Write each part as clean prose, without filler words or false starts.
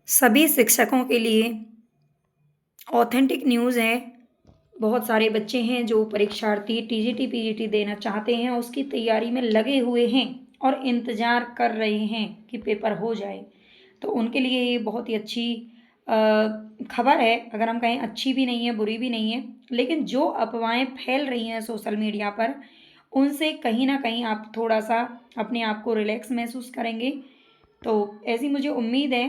सभी शिक्षकों के लिए ऑथेंटिक न्यूज़ है। बहुत सारे बच्चे हैं जो परीक्षार्थी टीजीटी पीजीटी देना चाहते हैं, उसकी तैयारी में लगे हुए हैं और इंतज़ार कर रहे हैं कि पेपर हो जाए। तो उनके लिए ये बहुत ही अच्छी खबर है। अगर हम कहें अच्छी भी नहीं है, बुरी भी नहीं है, लेकिन जो अफ़वाहें फैल रही हैं सोशल मीडिया पर, उनसे कहीं न कहीं आप थोड़ा-सा अपने आप को रिलैक्स महसूस करेंगे। तो ऐसी मुझे उम्मीद है।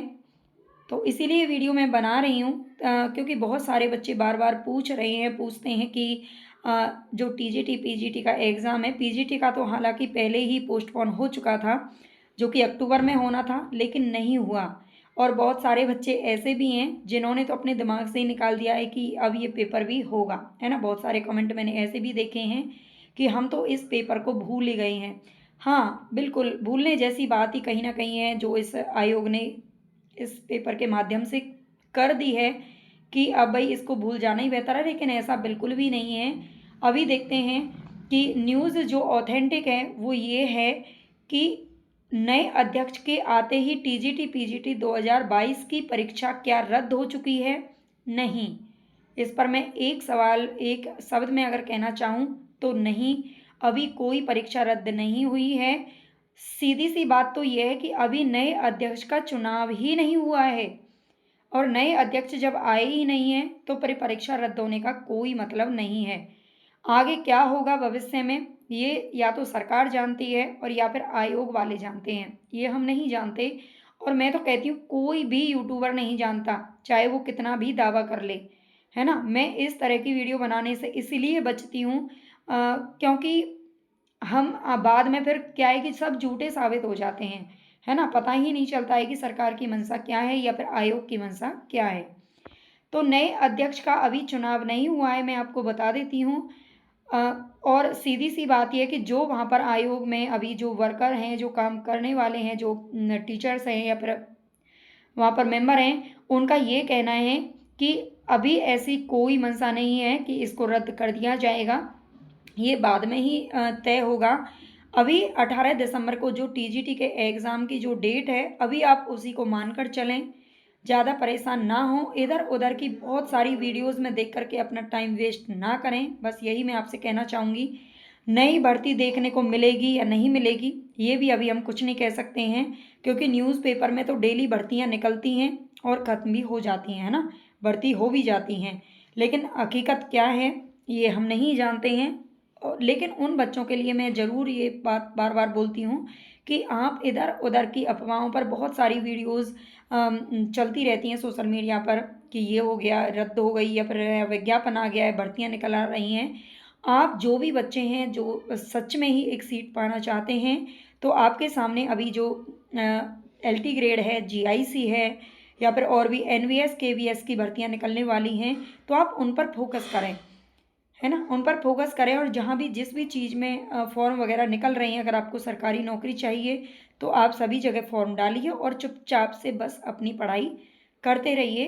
तो इसीलिए वीडियो मैं बना रही हूँ, क्योंकि बहुत सारे बच्चे बार-बार पूछ रहे हैं, पूछते हैं कि जो टीजीटी पीजीटी का एग्ज़ाम है, पीजीटी का तो हालाँकि पहले ही पोस्टपोन हो चुका था, जो कि अक्टूबर में होना था, लेकिन नहीं हुआ। और बहुत सारे बच्चे ऐसे भी हैं जिन्होंने तो अपने दिमाग से ही निकाल दिया है कि अब ये पेपर भी होगा, है ना? बहुत सारे कमेंट मैंने ऐसे भी देखे हैं कि हम तो इस पेपर को भूल ही गए हैं। हाँ, बिल्कुल भूलने जैसी बात ही कहीं न कहीं है जो इस आयोग ने इस पेपर के माध्यम से कर दी है कि अब भई इसको भूल जाना ही बेहतर है, लेकिन ऐसा बिल्कुल भी नहीं है। अभी देखते हैं कि न्यूज़ जो ऑथेंटिक है वो ये है कि नए अध्यक्ष के आते ही टीजीटी पीजीटी 2022 की परीक्षा क्या रद्द हो चुकी है? नहीं। इस पर मैं एक सवाल, एक शब्द में अगर कहना चाहूँ तो नहीं, अभी कोई परीक्षा रद्द नहीं हुई है। सीधी-सी बात तो ये है कि अभी नए अध्यक्ष का चुनाव ही नहीं हुआ है और नए अध्यक्ष जब आए ही नहीं हैं, तो फिर परीक्षा रद्द होने का कोई मतलब नहीं है। आगे क्या होगा भविष्य में, ये या तो सरकार जानती है और या फिर आयोग वाले जानते हैं। ये हम नहीं जानते और मैं तो कहती हूँ कोई भी यूट्यूबर नहीं जानता, चाहे वो कितना भी दावा कर ले, है ना? मैं इस तरह की वीडियो बनाने से इसीलिए बचती हूँ, क्योंकि हम बाद में फिर क्या है कि सब झूठे साबित हो जाते हैं, है ना? पता ही नहीं चलता है कि सरकार की मंशा क्या है या फिर आयोग की मंशा क्या है। तो नए अध्यक्ष का अभी चुनाव नहीं हुआ है, मैं आपको बता देती हूँ। अ, और सीधी-सी बात ये है कि जो वहाँ पर आयोग में अभी जो वर्कर हैं, जो काम करने वाले हैं, जो टीचर्स हैं या फिर वहाँ पर मेंबर हैं, उनका ये कहना है कि अभी ऐसी कोई मंशा नहीं है कि इसको रद्द कर दिया जाएगा। ये बाद में ही तय होगा। अभी 18 दिसंबर को जो टीजीटी के एग्ज़ाम की जो डेट है, अभी आप उसी को मानकर चलें। ज़्यादा परेशान ना हों, इधर-उधर की बहुत सारी वीडियोज़ में देख कर के अपना टाइम वेस्ट ना करें। बस यही मैं आपसे कहना चाहूँगी। नई भर्ती देखने को मिलेगी या नहीं मिलेगी, ये भी अभी हम कुछ नहीं कह सकते हैं, क्योंकि न्यूज़पेपर में तो डेली भर्तियाँ निकलती हैं और ख़त्म भी हो जाती हैं, है ना? भर्ती हो भी जाती हैं, लेकिन हकीकत क्या है, ये हम नहीं जानते हैं। लेकिन उन बच्चों के लिए मैं ज़रूर ये बात बार-बार बोलती हूँ कि आप इधर-उधर की अफ़वाहों पर बहुत सारी वीडियोज़ चलती रहती हैं सोशल मीडिया पर कि ये हो गया, रद्द हो गई या फिर विज्ञापन आ गया है, भर्तियाँ निकल आ रही हैं। आप जो भी बच्चे हैं जो सच में ही एक सीट पाना चाहते हैं, तो आपके सामने अभी जो एलटी ग्रेड है, जीआईसी है या फिर और भी एनवीएस, केवीएस की भर्तियाँ निकलने वाली हैं, तो आप उन पर फ़ोकस करें। है ना? उन पर फ़ोकस करें और जहाँ भी जिस भी चीज़ में फ़ॉर्म वग़ैरह निकल रहे हैं, अगर आपको सरकारी नौकरी चाहिए, तो आप सभी जगह फ़ॉर्म डालिए और चुपचाप से बस अपनी पढ़ाई करते रहिए।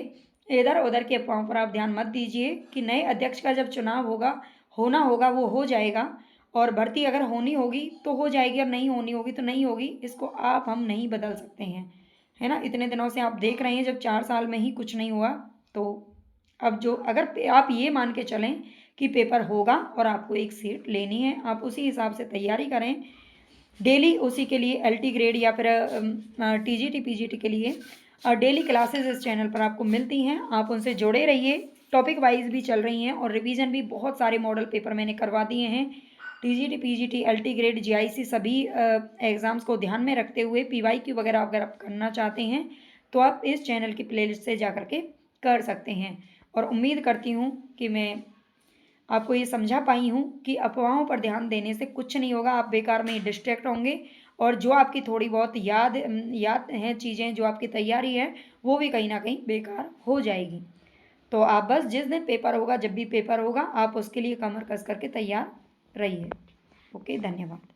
इधर-उधर की अफ़वाहों पर आप ध्यान मत दीजिए कि नए अध्यक्ष का जब चुनाव होगा, होना होगा, वो हो जाएगा और भर्ती अगर होनी होगी, तो हो जाएगी और नहीं होनी होगी, तो नहीं होगी। इसको आप हम नहीं बदल सकते हैं। है ना? इतने दिनों से आप देख रहे हैं, जब 4 साल में ही कुछ नहीं हुआ, तो अब जो अगर आप ये मान के चलें कि पेपर होगा और आपको एक सीट लेनी है, आप उसी हिसाब से तैयारी करें। डेली उसी के लिए एलटी ग्रेड या फिर टीजीटी पीजीटी के लिए डेली क्लासेस इस चैनल पर आपको मिलती हैं, आप उनसे जुड़े रहिए। टॉपिक वाइज भी चल रही हैं और रिवीजन भी बहुत सारे मॉडल पेपर मैंने करवा दिए हैं। TGT PGT LT grade GIC सभी एग्ज़ाम्स को ध्यान में रखते हुए पीवाईक्यू वगैरह अगर आप करना चाहते हैं, तो आप इस चैनल की प्लेलिस्ट से जा कर के कर सकते हैं। और उम्मीद करती हूँ कि मैं आपको ये समझा पाई हूँ कि अफ़वाहों पर ध्यान देने से कुछ नहीं होगा, आप बेकार में डिस्ट्रैक्ट होंगे और जो आपकी थोड़ी बहुत याद हैं चीज़ें, जो आपकी तैयारी है, वो भी कहीं न कहीं बेकार हो जाएगी। तो आप बस जिस दिन पेपर होगा, जब भी पेपर होगा, आप उसके लिए कमर कस करके तैयार रहिए। ओके, धन्यवाद।